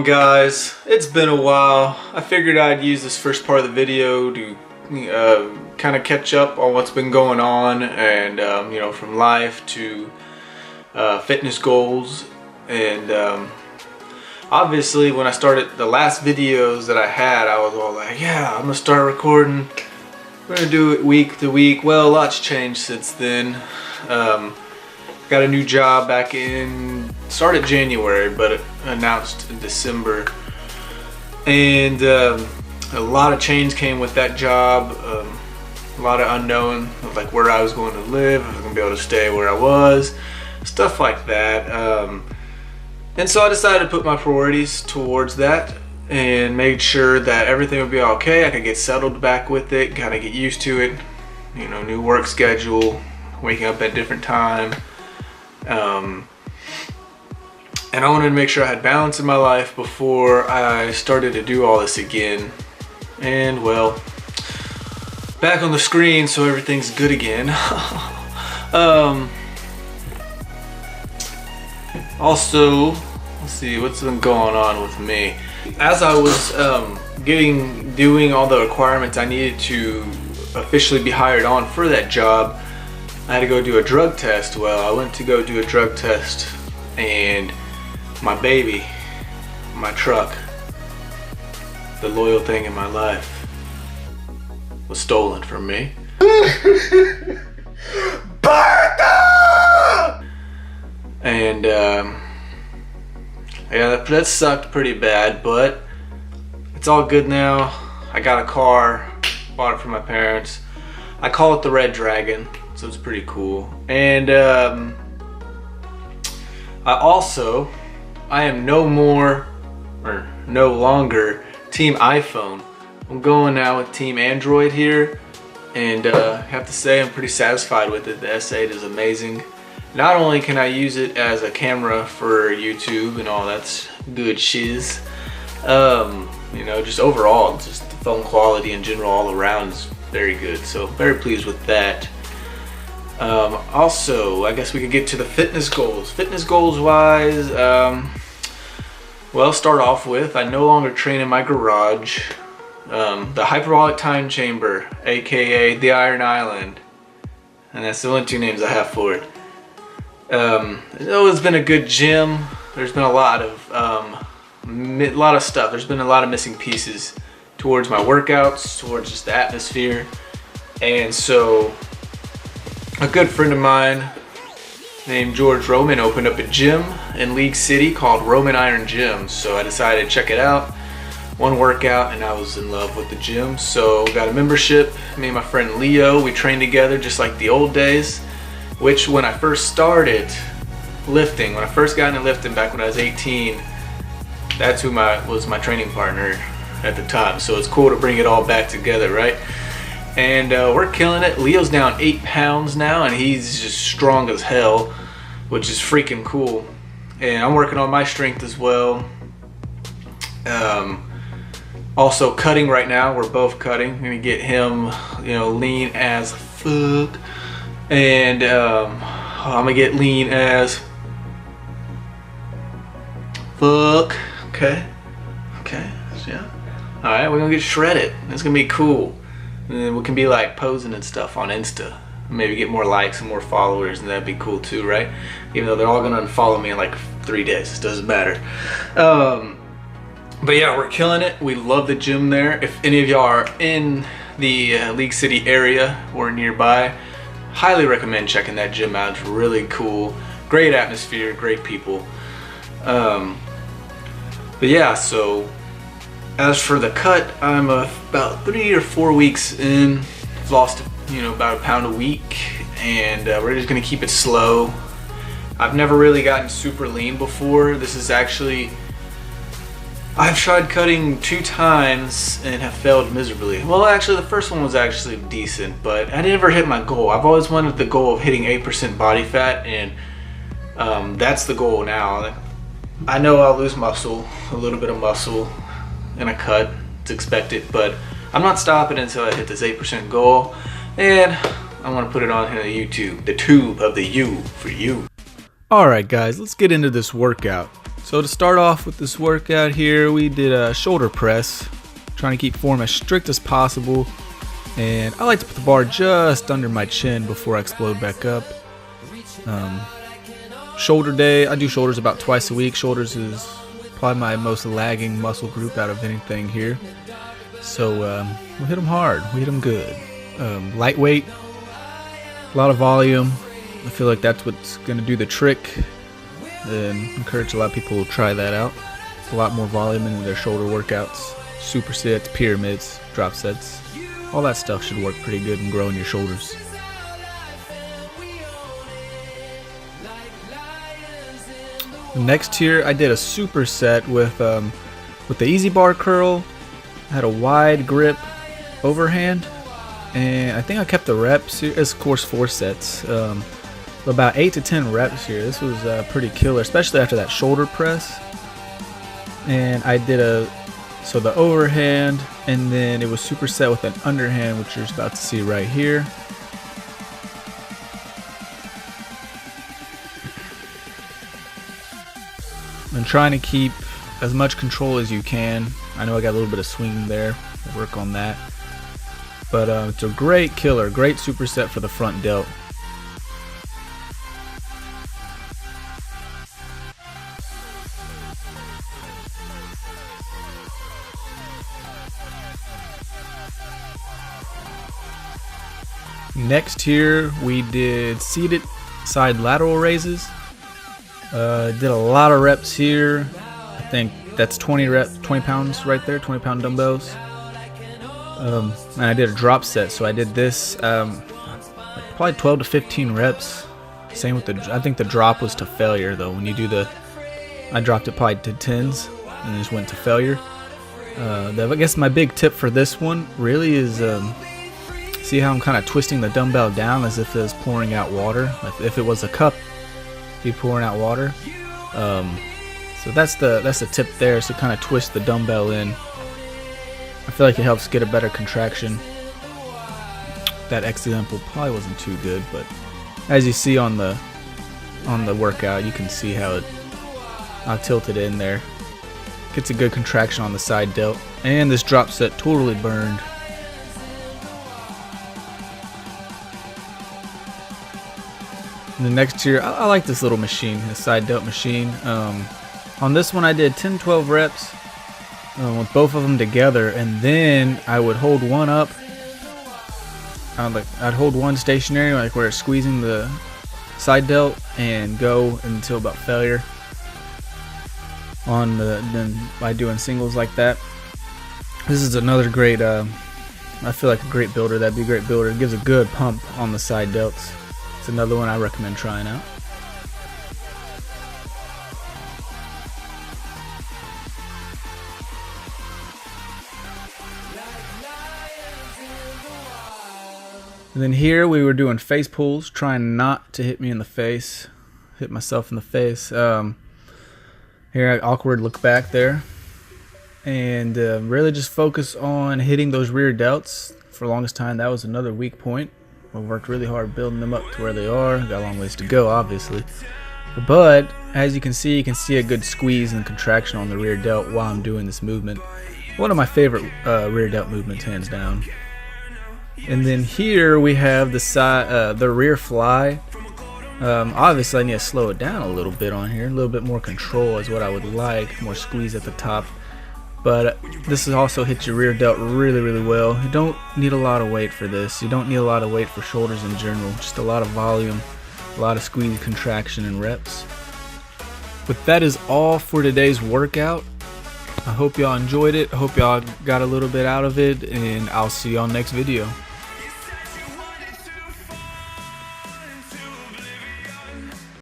on, guys? It's been a while. I figured I'd use this first part of the video to kind of catch up on what's been going on, and you know, from life to fitness goals. And obviously when I started the last videos that I had, I was all like, yeah, I'm gonna start recording, we're gonna do it week to week. Well, a lot's changed since then. Got a new job back in, started January, but it announced in December. And a lot of change came with that job. A lot of unknown of like where I was going to live, if I was going to be able to stay where I was, stuff like that. And so I decided to put my priorities towards that and made sure that everything would be okay. I could get settled back with it, kind of get used to it. You know, new work schedule, waking up at different time. And I wanted to make sure I had balance in my life before I started to do all this again. And well, back on the screen, so everything's good again. Also, let's see what's been going on with me. As I was doing all the requirements I needed to officially be hired on for that job, I had to go do a drug test. Well, I went to go do a drug test, and my baby, my truck, the loyal thing in my life, was stolen from me. And yeah, that sucked pretty bad, but it's all good now. I got a car, bought it from my parents. I call it the Red Dragon, so it's pretty cool. And I am no longer Team iPhone. I'm going now with Team Android here, and I have to say I'm pretty satisfied with it. The S8 is amazing. Not only can I use it as a camera for YouTube and all that's good shiz, you know, just overall, just the phone quality in general all around is very good. So very pleased with that. Also, I guess we could get to the fitness goals. Fitness goals wise, well, start off with, I no longer train in my garage. The hyperbolic time chamber, aka the Iron Island, and that's the only two names I have for it. It's always been a good gym. There's been a lot of stuff. There's been a lot of missing pieces towards my workouts, towards just the atmosphere. And so a good friend of mine named George Roman opened up a gym in League City called Roman Iron Gym. So I decided to check it out. One workout and I was in love with the gym. So got a membership. Me and my friend Leo, we trained together just like the old days. Which when I first started lifting, when I first got into lifting back when I was 18, that's who was my training partner at the time. So it's cool to bring it all back together, right? And we're killing it. Leo's down 8 pounds now, and he's just strong as hell, which is freaking cool. And I'm working on my strength as well. Also cutting right now. We're both cutting. I'm gonna get him, you know, lean as fuck, and I'm gonna get lean as fuck. Okay, yeah. All right, we're gonna get shredded. It's gonna be cool. And then we can be like posing and stuff on Insta. Maybe get more likes and more followers, and that'd be cool too, right? Even though they're all gonna unfollow me in like 3 days, it doesn't matter. But yeah, we're killing it. We love the gym there. If any of y'all are in the League City area or nearby, highly recommend checking that gym out. It's really cool. Great atmosphere, great people. But yeah, so as for the cut, I'm about 3 or 4 weeks in. I've lost, you know, about 1 pound a week, and we're just gonna keep it slow. I've never really gotten super lean before. This is actually, I've tried cutting 2 times and have failed miserably. Well, actually the first one was actually decent, but I never hit my goal. I've always wanted the goal of hitting 8% body fat, and that's the goal now. I know I'll lose muscle, a little bit of muscle in a cut, it's expected, but I'm not stopping until I hit this 8% goal, and I want to put it on here on YouTube, the tube of the U for you. Alright guys, let's get into this workout. So to start off with this workout here, we did a shoulder press, trying to keep form as strict as possible. And I like to put the bar just under my chin before I explode back up. Shoulder day, I do shoulders about twice a week. Shoulders is probably my most lagging muscle group out of anything here. So we hit them hard, we hit them good. Lightweight, a lot of volume. I feel like that's what's going to do the trick. And encourage a lot of people to try that out. A lot more volume in their shoulder workouts. Supersets, pyramids, drop sets. All that stuff should work pretty good in growing your shoulders. Next here, I did a superset with the easy bar curl. I had a wide grip overhand, and I think I kept the reps here. It's of course 4 sets, about 8 to 10 reps here. This was pretty killer, especially after that shoulder press. And I did so the overhand, and then it was superset with an underhand, which you're about to see right here. And trying to keep as much control as you can. I know I got a little bit of swing there. We'll work on that. But it's a great killer, great superset for the front delt. Next here, we did seated side lateral raises. Did a lot of reps here. I think that's 20 pounds right there, 20-pound dumbbells. And I did a drop set, so I did this probably 12 to 15 reps. Same with I think the drop was to failure though. When you do I dropped it probably to 10s and just went to failure. I guess my big tip for this one really is see how I'm kind of twisting the dumbbell down as if it was pouring out water. If it was a cup, be pouring out water. So that's the tip there, is to kind of twist the dumbbell in. I feel like it helps get a better contraction. That example probably wasn't too good, but as you see on the workout, you can see how I tilted in there. Gets a good contraction on the side delt, and this drop set totally burned. And the next here, I like this little machine, this side delt machine. On this one I did 10-12 reps with both of them together, and then I would hold one up. I'd hold one stationary, like where it's squeezing the side delt, and go until about failure. Then by doing singles like that. This is another great, I feel like a great builder. That'd be a great builder. It gives a good pump on the side delts. It's another one I recommend trying out. And then here we were doing face pulls, trying not to hit myself in the face. Here, awkward look back there. And really just focus on hitting those rear delts. For the longest time, that was another weak point. We worked really hard building them up to where they are. Got a long ways to go, obviously. But as you can see a good squeeze and contraction on the rear delt while I'm doing this movement. One of my favorite rear delt movements, hands down. And then here we have the rear fly. Obviously, I need to slow it down a little bit on here. A little bit more control is what I would like. More squeeze at the top. But this also hits your rear delt really, really well. You don't need a lot of weight for this. You don't need a lot of weight for shoulders in general. Just a lot of volume, a lot of squeeze, contraction, and reps. But that is all for today's workout. I hope y'all enjoyed it. I hope y'all got a little bit out of it, and I'll see y'all next video.